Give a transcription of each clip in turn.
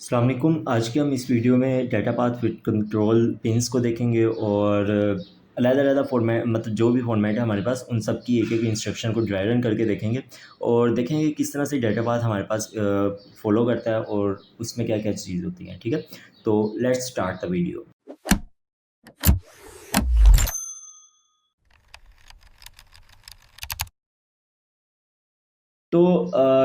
अस्सलाम वालेकुम। आज के हम इस वीडियो में data path with control pins को देखेंगे और अलग-अलग फॉर्मेट मतलब जो भी फॉर्मेट है हमारे पास उन सब की एक-एक इंस्ट्रक्शन को ड्राई रन करके देखेंगे और देखेंगे किस तरह से डाटा पाथ हमारे पास फॉलो करता है और उसमें क्या-क्या चीज़ होती हैं। ठीक है? तो लेट्स स्टार्ट द वीडियो। तो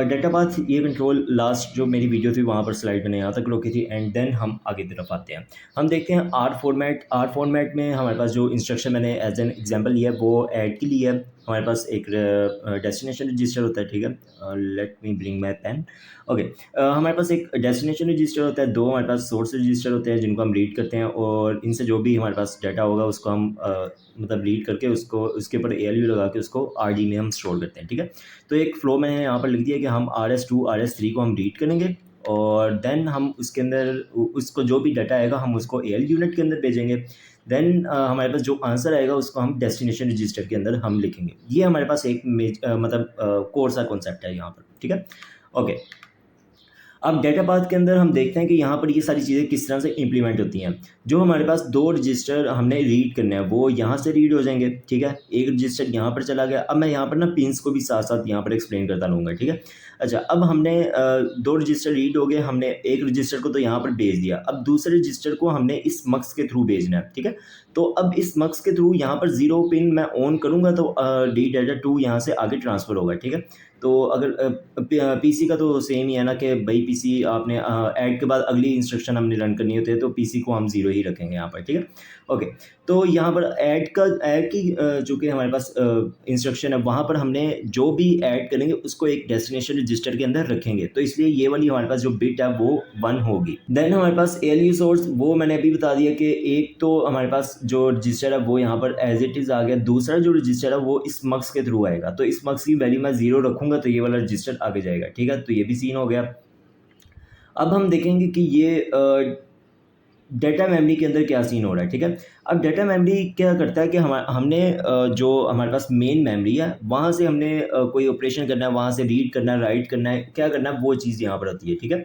डाटा पाथ ये कंट्रोल लास्ट जो मेरी वीडियो थी वहाँ पर स्लाइड मैंने यहाँ तक रोकी थी एंड देन हम आगे की तरफ आते हैं। हम देखते हैं आर फॉर्मेट में हमारे पास जो इंस्ट्रक्शन मैंने एज एन एग्जांपल लिया है वो ऐड के लिए है। हमारे पास एक डेस्टिनेशन रजिस्टर होता है। ठीक है? Let me bring my pen. Okay. हमारे पास एक डेस्टिनेशन रजिस्टर होता है, दो हमारे पास सोर्स रजिस्टर होते हैं जिनको हम रीड करते हैं और इनसे जो भी हमारे पास डाटा होगा उसको हम मतलब रीड करके उसको उसके ऊपर ALU लगा के उसको RD में हम स्टोर करते हैं। ठीक है? तो एक फ्लो मैंने यहाँ पर लिख दिया कि हम RS2 RS3 को हम रीड करेंगे और देन हम उसके अंदर उसको जो भी डाटा आएगा हम उसको AL यूनिट के अंदर भेजेंगे। देन हमारे पास जो आंसर आएगा उसको हम डेस्टिनेशन रजिस्टर के अंदर हम लिखेंगे। ये हमारे पास एक मतलब कोर सा कॉन्सेप्ट है यहाँ पर। ठीक है? ओके। अब डाटा पाथ के अंदर हम देखते हैं कि यहाँ पर ये सारी चीज़ें किस तरह से इम्प्लीमेंट होती हैं। जो हमारे पास दो रजिस्टर हमने रीड करने हैं वो यहाँ से रीड हो जाएंगे। ठीक है? एक रजिस्टर यहाँ पर चला गया। अब मैं यहाँ पर ना पिन्स को भी साथ साथ यहाँ पर एक्सप्लेन करता रहूँगा। ठीक है? अच्छा, अब हमने दो रजिस्टर रीड हो गए। हमने एक रजिस्टर को तो यहाँ पर भेज दिया। अब दूसरे रजिस्टर को हमने इस मक्स के थ्रू भेजना है। ठीक है? तो अब इस मक्स के थ्रू यहाँ पर 0 पिन मैं ऑन करूँगा तो डी डाटा 2 यहाँ से आगे ट्रांसफ़र होगा। ठीक है? तो अगर पीसी का तो सेम ही है ना कि भाई पीसी आपने ऐड के बाद अगली इंस्ट्रक्शन हमने रन करनी होती है तो पीसी को हम 0 ही रखेंगे यहाँ पर। ठीक है? ओके। तो यहाँ पर ऐड की जो कि हमारे पास इंस्ट्रक्शन है वहाँ पर हमने जो भी ऐड करेंगे उसको एक डेस्टिनेशन रजिस्टर के अंदर रखेंगे। तो इसलिए ये वाली हमारे पास जो बिट है वो 1 होगी। देन हमारे पास ALU सोर्स वो मैंने अभी बता दिया कि एक तो हमारे पास जो रजिस्टर है वो यहाँ पर एज इट इज़ आ गया। दूसरा जो रजिस्टर है वो इस मक्स के थ्रू आएगा। तो इस मक्स की वैल्यू मैं 0 रखूँगा तो ये वाला रजिस्टर आगे जाएगा। ठीक है? तो ये भी सीन हो गया। अब हम देखेंगे कि ये डेटा मेमोरी के अंदर क्या सीन हो रहा है। ठीक है? अब डेटा मेमोरी क्या करता है कि हमने जो हमारे पास मेन मेमोरी है वहाँ से हमने कोई ऑपरेशन करना है, वहाँ से रीड करना है, राइट करना है, क्या करना है वो चीज़ यहाँ पर आती है। ठीक है?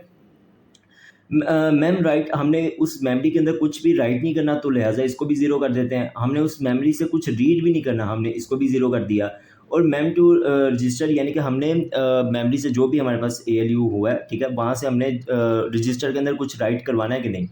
मैम राइट हमने उस मेमोरी के अंदर कुछ भी राइट नहीं करना तो लिहाजा इसको भी 0 कर देते हैं। हमने उस मेमोरी से कुछ रीड भी नहीं करना, हमने इसको भी 0 कर दिया। और मेम टू रजिस्टर यानी कि हमने मेमोरी से जो भी हमारे पास ALU हुआ है, ठीक है? वहाँ से हमने रजिस्टर के अंदर कुछ राइट करवाना है कि नहीं?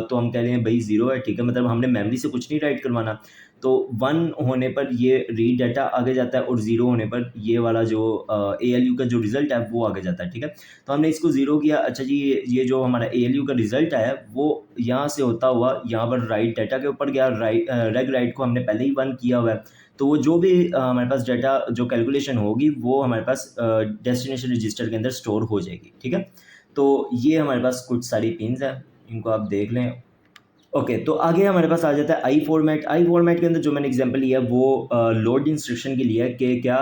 तो हम कह रहे हैं भई 0 है। ठीक है? मतलब हमने मेमोरी से कुछ नहीं राइट करवाना। तो 1 होने पर ये रीड डाटा आगे जाता है और 0 होने पर ये वाला जो ALU का जो रिज़ल्ट है वो आगे जाता है। ठीक है? तो हमने इसको 0 किया। अच्छा जी, ये जो हमारा ALU का रिज़ल्ट आया वो यहाँ से होता हुआ यहाँ पर राइट डाटा के ऊपर गया। रेग राइट को हमने पहले ही 1 किया हुआ है। तो वो जो भी हमारे पास डाटा जो कैलकुलेशन होगी वो हमारे पास डेस्टिनेशन रजिस्टर के अंदर स्टोर हो जाएगी। ठीक है? तो ये हमारे पास कुछ सारी पिन्स हैं, इनको आप देख लें। ओके, तो आगे हमारे पास आ जाता है आई फॉर्मेट के अंदर जो मैंने एग्जांपल लिया है वो लोड इंस्ट्रक्शन के लिए है कि क्या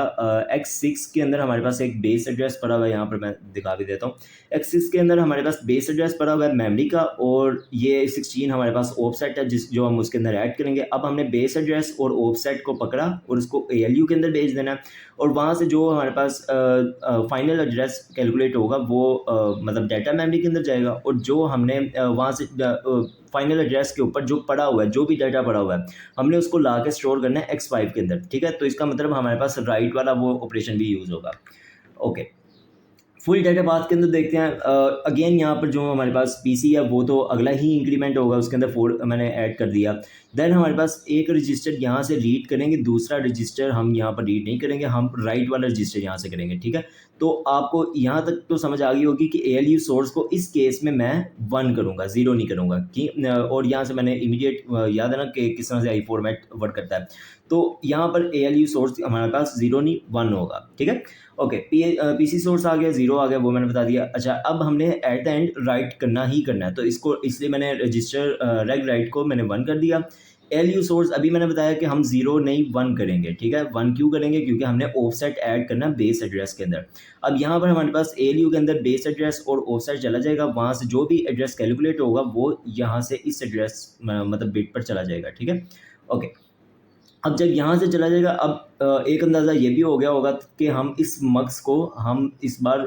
X6 के अंदर हमारे पास एक बेस एड्रेस पड़ा हुआ है। यहाँ पर मैं दिखा भी देता हूँ। X6 के अंदर हमारे पास बेस एड्रेस पड़ा हुआ है मेमोरी का और ये 16 हमारे पास ऑफसेट है जो हम उसके अंदर ऐड करेंगे। अब हमने बेस एड्रेस और ऑफसेट को पकड़ा और उसको ALU के अंदर भेज देना है और वहाँ से जो हमारे पास फाइनल एड्रेस कैलकुलेट होगा वो मतलब डाटा मेमोरी के अंदर जाएगा और जो हमने वहाँ से फाइनल एड्रेस के ऊपर जो पड़ा हुआ है, जो भी डाटा पड़ा हुआ है, हमने उसको ला के स्टोर करना है X5 के अंदर। ठीक है? तो इसका मतलब हमारे पास राइट वाला वो ऑपरेशन भी यूज़ होगा। ओके। फुल डाटा पाथ के अंदर देखते हैं। अगेन यहाँ पर जो हमारे पास पीसी है वो तो अगला ही इंक्रीमेंट होगा, उसके अंदर 4 मैंने ऐड कर दिया। देन हमारे पास एक रजिस्टर यहाँ से रीड करेंगे, दूसरा रजिस्टर हम यहाँ पर रीड नहीं करेंगे, हम राइट वाला रजिस्टर यहाँ से करेंगे। ठीक है? तो आपको यहाँ तक तो समझ आ गई होगी कि ALU सोर्स को इस केस में मैं 1 करूँगा, 0 नहीं करूँगा कि और यहाँ से मैंने इमीडिएट याद है ना कि किस तरह से आई फॉर्मेट वर्क करता है। तो यहाँ पर ALU सोर्स हमारे पास 0 नहीं 1 होगा। ठीक है? ओके। पीसी सोर्स आ गया, 0 आ गया, वो मैंने बता दिया। अच्छा, अब हमने एट द एंड राइट करना ही करना है तो इसको इसलिए मैंने रजिस्टर रेग राइट को मैंने 1 कर दिया। ALU सोर्स अभी मैंने बताया कि हम 0 नहीं 1 करेंगे। ठीक है? 1 क्यों करेंगे? क्योंकि हमने ऑफसेट ऐड करना बेस एड्रेस के अंदर। अब यहाँ पर हमारे पास ALU के अंदर बेस एड्रेस और ऑफसेट चला जाएगा, वहाँ से जो भी एड्रेस कैलकुलेट होगा वो यहाँ से इस एड्रेस मतलब बिट पर चला जाएगा। ठीक है? ओके। अब जब यहाँ से चला जाएगा अब एक अंदाज़ा ये भी हो गया होगा कि हम इस मक्स को हम इस बार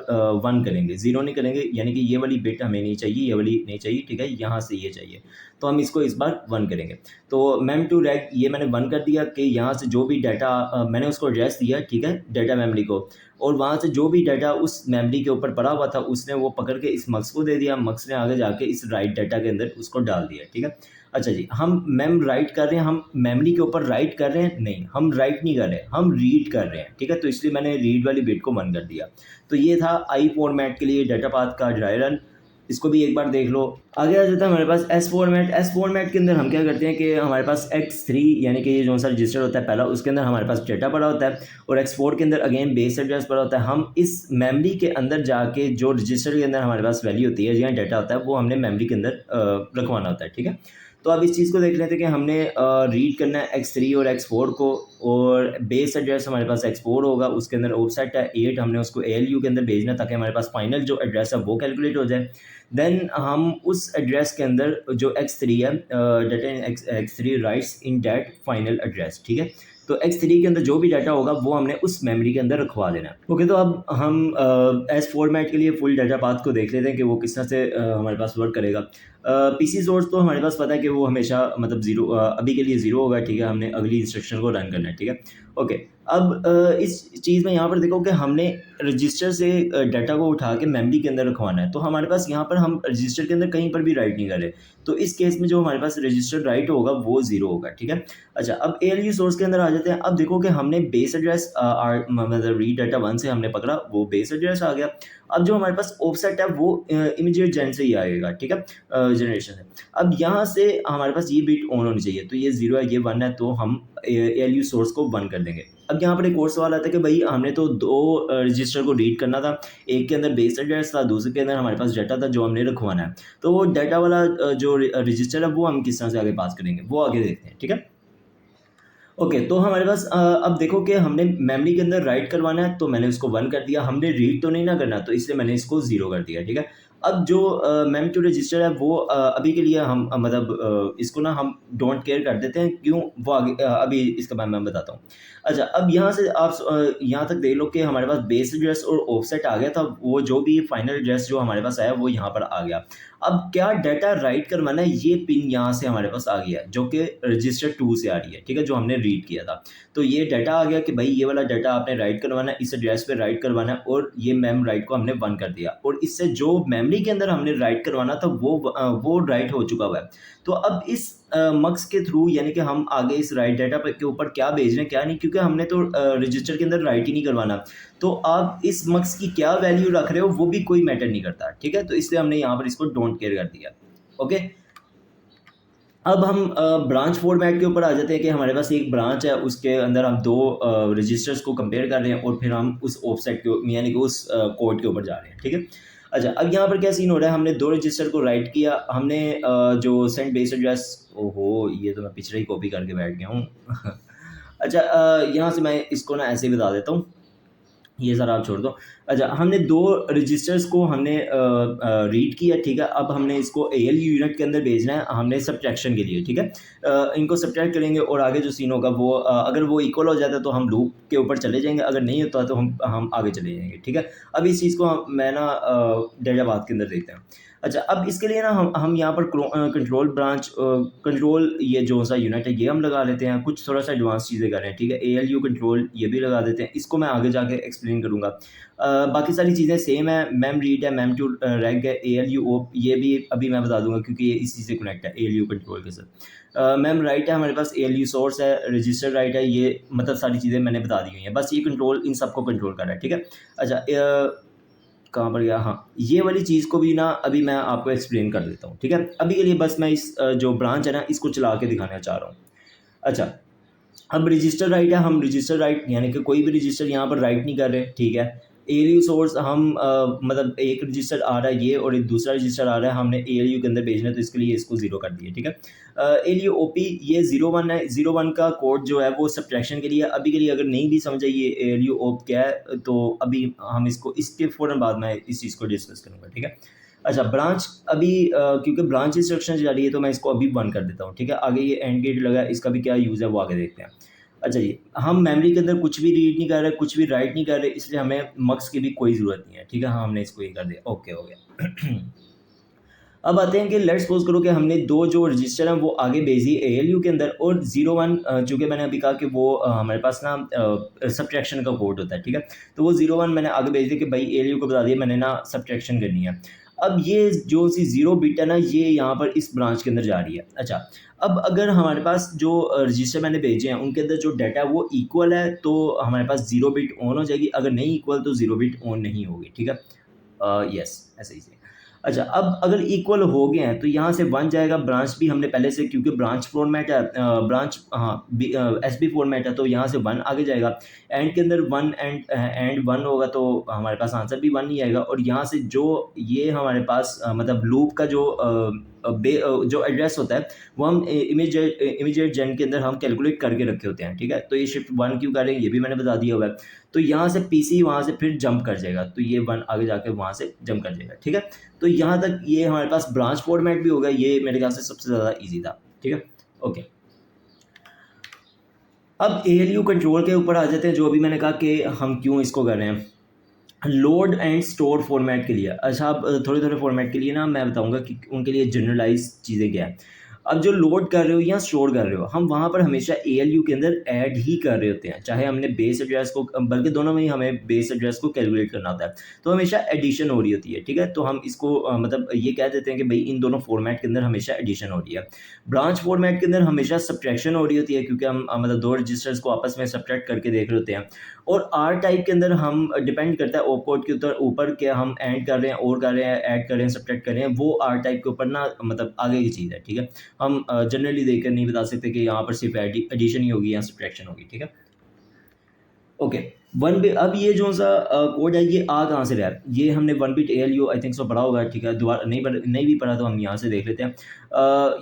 1 करेंगे, 0 नहीं करेंगे, यानी कि ये वाली बिट हमें नहीं चाहिए, ये वाली नहीं चाहिए, ठीक है, यहाँ से ये चाहिए, तो हम इसको इस बार 1 करेंगे। तो मेम टू रैग ये मैंने 1 कर दिया कि यहाँ से जो भी डाटा मैंने उसको एड्रेस दिया, ठीक है, डाटा मेमोरी को, और वहाँ से जो भी डाटा उस मेमोरी के ऊपर पड़ा हुआ था उसने वो पकड़ के इस मक्स को दे दिया, मक्स ने आगे जाके इस राइट डाटा के अंदर उसको डाल दिया, ठीक है। अच्छा जी, हम मैम राइट कर रहे हैं, हम मेमोरी के ऊपर राइट कर रहे हैं? नहीं, हम राइट नहीं कर रहे हैं, हम रीड कर रहे हैं, ठीक है, तो इसलिए मैंने रीड वाली बिट को 1 कर दिया। तो ये था आई फॉर्मेट के लिए डाटा पाथ का ड्राई रन, इसको भी एक बार देख लो। आगे आ जाता है हमारे पास एस फॉर्मेट। एस फॉर्मेट के अंदर हम क्या करते हैं कि हमारे पास X3 यानी कि ये जो सा रजिस्टर होता है पहला, उसके अंदर हमारे पास डाटा पड़ा होता है, और X4 के अंदर अगेन बेस एड्रेस पड़ा होता है। हम इस मेमोरी के अंदर जाके जो रजिस्टर के अंदर हमारे पास वैल्यू होती है या डाटा होता है वो हमने मेमोरी के अंदर रखवाना होता है, ठीक है। तो अब इस चीज़ को देख लेते हैं कि हमने रीड करना है X3 और X4 को, और बेस एड्रेस हमारे पास X4 होगा, उसके अंदर ऑफसेट है 8, हमने उसको ALU के अंदर भेजना ताकि हमारे पास फाइनल जो एड्रेस है वो कैलकुलेट हो जाए। देन हम उस एड्रेस के अंदर जो X3 है, data in X3 rights in that final address, ठीक है। तो X3 के अंदर जो भी डाटा होगा वो हमने उस मेमोरी के अंदर रखवा देना है। ओके, तो अब हम एस फॉर्मेट के लिए फुल डाटा पाथ को देख लेते हैं कि वो किस तरह से हमारे पास वर्क करेगा। पीसी सोर्स तो हमारे पास पता है कि वो हमेशा मतलब ज़ीरो, अभी के लिए ज़ीरो होगा, ठीक है, हमने अगली इंस्ट्रक्शन को रन करना है, ठीक है। ओके, अब इस चीज़ में यहाँ पर देखो कि हमने रजिस्टर से डाटा को उठा के मेमोरी के अंदर रखवाना है, तो हमारे पास यहाँ पर हम रजिस्टर के अंदर कहीं पर भी राइट नहीं कर रहे, तो इस केस में जो हमारे पास रजिस्टर राइट होगा वो 0 होगा, ठीक है। अच्छा, अब ALU सोर्स के अंदर आ जाते हैं। अब देखो कि हमने बेस एड्रेस मतलब रीड डाटा 1 से हमने पकड़ा, वो बेस एड्रेस आ गया। अब जो हमारे पास ऑफसेट है वो इमीडिएट जेन से ही आएगा, ठीक है, जनरेशन है। अब यहाँ से हमारे पास ये बिट ऑन होनी चाहिए, तो ये 0 है, ये 1 है, तो हम ALU सोर्स को 1 कर देंगे। अब यहाँ पर एक और सवाल आता है कि भाई हमने तो 2 रजिस्टर को रीड करना था, एक के अंदर बेस एड्रेस था, दूसरे के अंदर हमारे पास डाटा था जो हमने रखवाना है, तो वो डाटा वाला जो रजिस्टर है वो हम किस तरह से आगे पास करेंगे वो आगे देखते हैं, ठीक है। ओके, तो हमारे पास अब देखो कि हमने मेमोरी के अंदर राइट करवाना है, तो मैंने उसको 1 कर दिया, हमने रीड तो नहीं ना करना, तो इसलिए मैंने इसको 0 कर दिया, ठीक है। अब जो मेम टू रजिस्टर है वो अभी के लिए हम मतलब इसको ना हम डोंट केयर कर देते हैं, क्यों वो आगे अभी इसका मैं बताता हूँ। अच्छा, अब यहाँ से आप यहाँ तक देख लो कि हमारे पास बेस एड्रेस और ऑफसेट आ गया था, वो जो भी फाइनल एड्रेस जो हमारे पास आया वो यहाँ पर आ गया। अब क्या डाटा राइट करवाना है, ये पिन यहाँ से हमारे पास आ गया जो कि रजिस्टर 2 से आ रही है, ठीक है, जो हमने रीड किया था। तो ये डाटा आ गया कि भाई ये वाला डाटा आपने राइट करवाना है, इस एड्रेस पे राइट करवाना है, और ये मेम राइट को हमने 1 कर दिया, और इससे जो मेमोरी के अंदर हमने राइट करवाना था वो राइट हो चुका हुआ है। तो अब इस मक्स के थ्रू यानी कि हम आगे इस राइट डाटा के ऊपर क्या भेज रहे हैं क्या नहीं, क्योंकि हमने तो रजिस्टर के अंदर राइट ही नहीं करवाना, तो आप इस मक्स की क्या वैल्यू रख रहे हो वो भी कोई मैटर नहीं करता, ठीक है। तो इसलिए हमने यहाँ पर इसको डोंट केयर कर दिया। ओके, अब हम ब्रांच फॉर्मेट के ऊपर आ जाते हैं कि हमारे पास एक ब्रांच है, उसके अंदर हम 2 रजिस्टर्स को कंपेयर कर रहे हैं, और फिर हम उस ऑफसेट के यानी कि उस कोड के ऊपर जा रहे हैं, ठीक है। अच्छा, अब यहाँ पर क्या सीन हो रहा है, हमने 2 रजिस्टर को राइट किया, हमने जो सेंड बेस एड्रेस, ओहो ये तो मैं पिछले ही कॉपी करके बैठ गया हूँ अच्छा, यहाँ से मैं इसको ना ऐसे ही बता देता हूँ, ये सारा आप छोड़ दो। अच्छा, हमने 2 रजिस्टर्स को हमने रीड किया, ठीक है। अब हमने इसको ALU यूनिट के अंदर भेजना है, हमने सब्ट्रैक्शन के लिए, ठीक है। इनको सब्ट्रैक्ट करेंगे, और आगे जो सीन होगा वो अगर वो इक्वल हो जाता है तो हम लूप के ऊपर चले जाएंगे, अगर नहीं होता तो हम आगे चले जाएंगे, ठीक है। अब इस चीज़ को मैं ना डेटा पाथ के अंदर देखते हैं। अच्छा, अब इसके लिए ना हम यहाँ पर कंट्रोल ब्रांच कंट्रोल ये जो सा यूनिट है ये हम लगा लेते हैं, कुछ थोड़ा सा एडवांस चीज़ें कर रहे हैं, ठीक है। ALU कंट्रोल ये भी लगा देते हैं, इसको मैं आगे जाके एक्सप्लेन करूँगा। बाकी सारी चीज़ें सेम है, मेम रीड है, मेम टू रैग है, ALU ओप ये भी अभी मैं बता दूंगा क्योंकि ये इसी से कनेक्ट है ALU कंट्रोल के साथ। मेम राइट है, हमारे पास ALU सोर्स है, रजिस्टर राइट है, ये मतलब सारी चीज़ें मैंने बता दी हुई हैं, बस ये कंट्रोल इन सबको कंट्रोल कर रहा है, ठीक है। अच्छा, कहाँ पर गया, हाँ, ये वाली चीज़ को भी ना अभी मैं आपको एक्सप्लेन कर देता हूँ, ठीक है। अभी के लिए बस मैं इस जो ब्रांच है ना इसको चला के दिखाना चाह रहा हूँ। अच्छा, अब रजिस्टर राइट है, हम रजिस्टर राइट यानी कि कोई भी रजिस्टर यहाँ पर राइट नहीं कर रहे, ठीक है। ALU सोर्स हम मतलब एक रजिस्टर आ रहा है ये, और एक दूसरा रजिस्टर आ रहा है, हमने ALU के अंदर भेजना है, तो इसके लिए इसको 0 कर दिया, ठीक है। ALU OP ये 0-1 है, 0-1 का कोड जो है वो सब्ट्रैक्शन के लिए। अभी के लिए अगर नहीं भी समझ आई ये ALU OP क्या है, तो अभी हम इसको इसके फ़ौरन बाद में इस चीज़ को डिस्कस करूँगा, ठीक है। अच्छा, ब्रांच अभी क्योंकि ब्रांच इंस्ट्रक्शन जा रही है तो मैं इसको अभी 1 कर देता हूँ, ठीक है। आगे ये एंड गेट लगा है, इसका भी क्या यूज़ है वो आगे देखते हैं। अच्छा जी, हम मेमोरी के अंदर कुछ भी रीड नहीं कर रहे, कुछ भी राइट नहीं कर रहे, इसलिए हमें मक्स की भी कोई ज़रूरत नहीं है, ठीक है। हाँ, हमने इसको ये कर दिया, ओके हो गया। अब आते हैं कि लेट्स सपोज करो कि हमने दो जो रजिस्टर हैं वो आगे भेज दिए एएलयू के अंदर, और 01 चूँकि मैंने अभी कहा कि वो हमारे पास ना सब्ट्रैक्शन का कोड होता है, ठीक है। तो वो 01 मैंने आगे भेज दिया कि भाई एएलयू को बता दिया मैंने ना सब्ट्रैक्शन करनी है। अब ये जो सी 0 बिट है ना, ये यहाँ पर इस ब्रांच के अंदर जा रही है। अच्छा, अब अगर हमारे पास जो रजिस्टर मैंने भेजे हैं उनके अंदर जो डाटा है वो इक्वल है, तो हमारे पास 0 बिट ऑन हो जाएगी, अगर नहीं इक्वल तो 0 बिट ऑन नहीं होगी, ठीक है। यस, ऐसे ही से। अच्छा, अब अगर इक्वल हो गए हैं तो यहाँ से 1 जाएगा, ब्रांच भी हमने पहले से, क्योंकि ब्रांच फॉर्मेट है, ब्रांच हाँ एसबी फॉर्मेट है, तो यहाँ से 1 आगे जाएगा। एंड के अंदर 1 एंड 1 होगा, तो हमारे पास आंसर भी 1 ही आएगा। और यहाँ से जो ये हमारे पास मतलब लूप का जो जो एड्रेस होता है वो हम इमीडिएट जेन के अंदर हम कैलकुलेट करके रखे होते हैं, ठीक है। तो ये शिफ्ट 1 क्यों करेंगे ये भी मैंने बता दिया हुआ है। तो यहाँ से पीसी वहाँ से फिर जंप कर जाएगा, तो ये 1 आगे जाकर वहाँ से जंप कर जाएगा, ठीक है। तो यहाँ तक ये हमारे पास ब्रांच फॉर्मेट भी होगा, ये मेरे ख्याल से सबसे ज़्यादा ईजी था, ठीक है। ओके, अब एएलयू कंट्रोल के ऊपर आ जाते हैं, जो अभी मैंने कहा कि हम क्यों इसको कर रहे हैं। लोड एंड स्टोर फॉर्मेट के लिए, अच्छा अब थोड़े थोड़े फॉर्मेट के लिए ना मैं बताऊंगा कि उनके लिए जनरलाइज चीज़ें क्या है। अब जो लोड कर रहे हो या स्टोर कर रहे हो, हम वहाँ पर हमेशा एएलयू के अंदर ऐड ही कर रहे होते हैं, चाहे हमने बेस एड्रेस को, बल्कि दोनों में ही हमें बेस एड्रेस को कैलकुलेट करना होता है, तो हमेशा एडिशन हो रही होती है, ठीक है। तो हम इसको मतलब ये कह देते हैं कि भाई इन दोनों फॉर्मेट के अंदर हमेशा एडिशन हो रही है। ब्रांच फॉर्मेट के अंदर हमेशा सब्ट्रैक्शन हो रही होती है, क्योंकि हम मतलब दो रजिस्टर्स को आपस में सब्ट्रैक्ट करके देख रहे होते हैं। और आर टाइप के अंदर हम डिपेंड करता है ओप कोड के ऊपर के हम ऐड कर रहे हैं, और कर रहे हैं, ऐड कर रहे हैं, सब्ट्रैक्ट कर रहे हैं, वो आर टाइप के ऊपर ना मतलब आगे की चीज़ है, ठीक है। हम जनरली देखकर नहीं बता सकते कि यहाँ पर सिर्फ एडिशन ही होगी या सब्ट्रैक्शन होगी, ठीक है। ओके, 1 बिट, अब ये जो सा कोड है ये आ कहाँ से रहा है, ये हमने 1 bit ALU I think so पढ़ा होगा, ठीक है। दोबारा नहीं भी पढ़ा तो हम यहाँ से देख लेते हैं।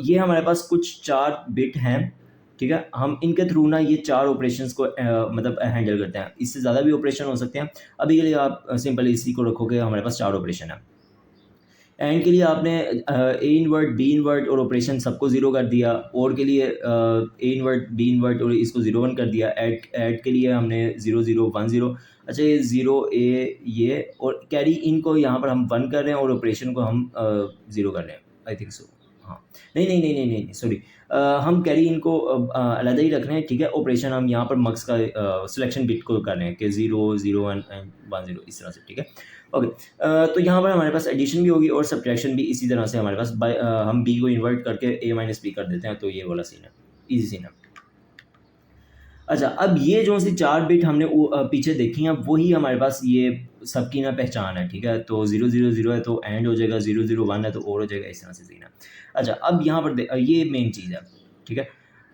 ये हमारे पास कुछ 4 बिट हैं, ठीक है। हम इनके थ्रू ना ये 4 ऑपरेशंस को मतलब हैंडल करते हैं, इससे ज़्यादा भी ऑपरेशन हो सकते हैं। अभी के लिए आप सिंपल इसी को रखोगे, हमारे पास 4 ऑपरेशन है। एंड के लिए आपने ए इनवर्ट, बी इनवर्ट और ऑपरेशन सबको ज़ीरो कर दिया, और के लिए ए इनवर्ट, बी इनवर्ट और इसको 0 1 कर दिया। ऐड के लिए हमने 0 0 1 0। अच्छा, ये 0 ए ये और कैरी इनको यहाँ पर हम 1 कर रहे हैं, और ऑपरेशन को हम 0 कर रहे हैं, आई थिंक सो। हाँ, नहीं नहीं नहीं नहीं नहीं सॉरी, हम कैरी इनको अलग ही रख रहे हैं, ठीक है। ऑपरेशन हम यहाँ पर मक्स का सिलेक्शन बिट को कर रहे हैं कि 0 0 1 एंड 1 0 इस तरह से, ठीक है। ओके, तो यहाँ पर हमारे पास एडिशन भी होगी और सब्ट्रैक्शन भी इसी तरह से हमारे पास हम बी को इन्वर्ट करके ए माइनस बी कर देते हैं, तो ये वाला सीन है, इजी सीन है। अच्छा, अब ये जो सी 4 बिट हमने पीछे देखी हैं वही हमारे पास ये सबकी ना पहचान है, ठीक है। तो 0 0 0 है तो एंड हो जाएगा, 0 0 1 है तो और हो जाएगा, इस तरह से सीन है। अच्छा, अब यहाँ पर ये मेन चीज़ है, ठीक है।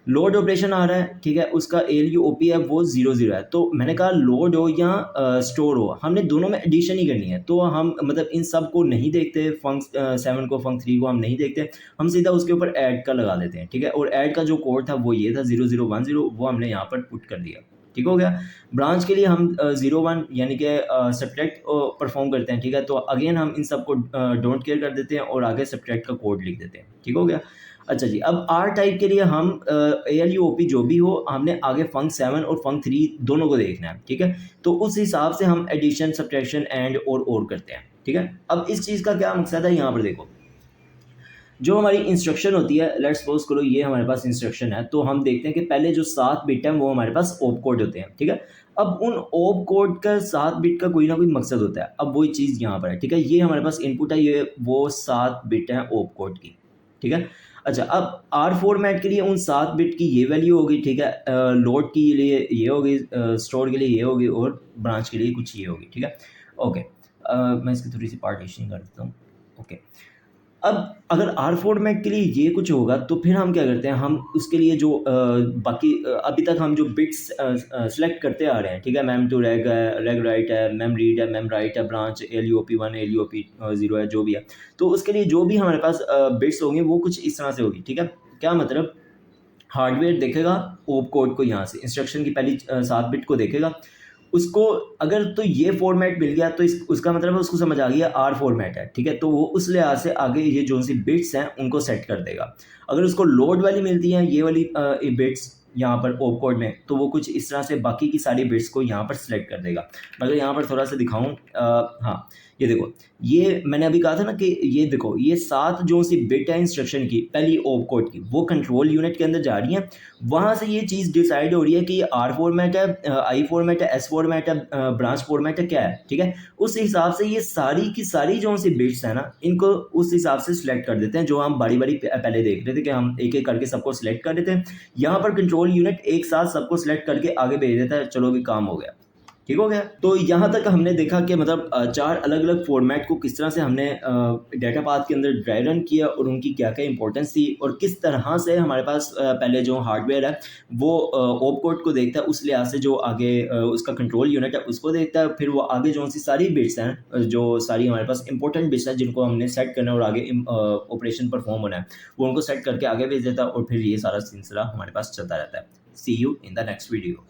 लोड ऑपरेशन आ रहा है, ठीक है, उसका एलयू ओपी है वो 0 0 है, तो मैंने कहा लोड हो या स्टोर हो, हमने दोनों में एडिशन ही करनी है, तो हम मतलब इन सब को नहीं देखते, फंक्स 7 को, फंक्स 3 को हम नहीं देखते, हम सीधा उसके ऊपर ऐड का लगा देते हैं, ठीक है। और ऐड का जो कोड था वो ये था 0 0 1 0, वो हमने यहाँ पर पुट कर दिया, ठीक हो गया। ब्रांच के लिए हम 0 1 यानी कि सब्ट्रैक्ट परफॉर्म करते हैं, ठीक है। तो अगेन हम इन सब को डोंट केयर कर देते हैं और आगे सब्ट्रैक्ट का कोड लिख देते हैं, ठीक हो गया। अच्छा जी, अब आर टाइप के लिए हम एएलयू ओपी जो भी हो, हमने आगे फंक 7 और फंक 3 दोनों को देखना है, ठीक है। तो उस हिसाब से हम एडिशन, सब्ट्रैक्शन, एंड और करते हैं, ठीक है। अब इस चीज़ का क्या मकसद है, यहाँ पर देखो, जो हमारी इंस्ट्रक्शन होती है, लेट्स सपोज करो ये हमारे पास इंस्ट्रक्शन है, तो हम देखते हैं कि पहले जो 7 बिट है वो हमारे पास ओप कोड होते हैं, ठीक है। अब उन ओप कोड का 7 बिट का कोई ना कोई मकसद होता है, अब वही चीज़ यहाँ पर है, ठीक है। ये हमारे पास इनपुट है, ये वो 7 बिट है ओप कोड की, ठीक है। अच्छा, अब आर फॉर्मेट के लिए उन 7 बिट की ये वैल्यू होगी, ठीक है। लोड के लिए ये होगी, स्टोर के लिए ये होगी, और ब्रांच के लिए कुछ ये होगी, ठीक है। ओके, मैं इसकी थोड़ी सी पार्टीशन कर देता हूँ। ओके, अब अगर आर फॉर्मेट के लिए ये कुछ होगा तो फिर हम क्या करते हैं, हम उसके लिए जो बाकी अभी तक हम जो बिट्स सेलेक्ट करते आ रहे हैं, ठीक है। मैम टू रैग है, रैग राइट है, मैम रीड है, मैम राइट है, ब्रांच एलयूओपी 1 एलयूओपी 0 है, जो भी है, तो उसके लिए जो भी हमारे पास बिट्स होंगे वो कुछ इस तरह से होगी, ठीक है। क्या मतलब, हार्डवेयर देखेगा ओप कोड को, यहाँ से इंस्ट्रक्शन की पहली 7 बिट को देखेगा, उसको अगर तो ये फॉर्मेट मिल गया तो उसका मतलब है उसको समझ आ गया आर फॉर्मेट है, ठीक है। तो वो उस लिहाज से आगे ये जो सी बिट्स हैं उनको सेट कर देगा। अगर उसको लोड वाली मिलती हैं ये वाली बिट्स, यहाँ पर ओप कोड में, तो वो कुछ इस तरह से बाकी की सारी बिट्स को यहाँ पर सिलेक्ट कर देगा। अगर यहाँ पर थोड़ा सा दिखाऊँ, हाँ ये देखो, ये मैंने अभी कहा था ना कि ये देखो, ये 7 जो सी बिट है इंस्ट्रक्शन की, पहली ओप कोड की, वो कंट्रोल यूनिट के अंदर जा रही है। वहाँ से ये चीज़ डिसाइड हो रही है कि ये आर फॉर्मेट है, आई फॉर्मेट है, एस फॉर्मेट है, ब्रांच फॉर्मेट है, क्या है, ठीक है। उस हिसाब से ये सारी की सारी जो सी बिट्स है ना, इनको उस हिसाब से सिलेक्ट कर देते हैं, जो हम बारी बारी पहले देख रहे थे कि हम एक एक करके सबको सिलेक्ट कर देते हैं। यहाँ पर कंट्रोल यूनिट एक साथ सबको सिलेक्ट करके आगे भेज देता है, चलो भी काम हो गया, ठीक हो गया। तो यहाँ तक हमने देखा कि मतलब 4 अलग-अलग फॉर्मेट को किस तरह से हमने डेटा पाथ के अंदर ड्राई रन किया और उनकी क्या-क्या इंपॉर्टेंस थी, और किस तरह से हमारे पास पहले जो हार्डवेयर है वो ओप कोड को देखता है, उस लिहाज से जो आगे उसका कंट्रोल यूनिट है उसको देखता है, फिर वो आगे जो सी सारी बिट्स हैं, जो सारी हमारे पास इंपॉर्टेंट बिट्स हैं जिनको हमने सेट करना है और आगे ऑपरेशन परफॉर्म होना है, वो उनको सेट करके आगे भेज देता है, और फिर ये सारा सिलसिला हमारे पास चलता रहता है। See you in the next video.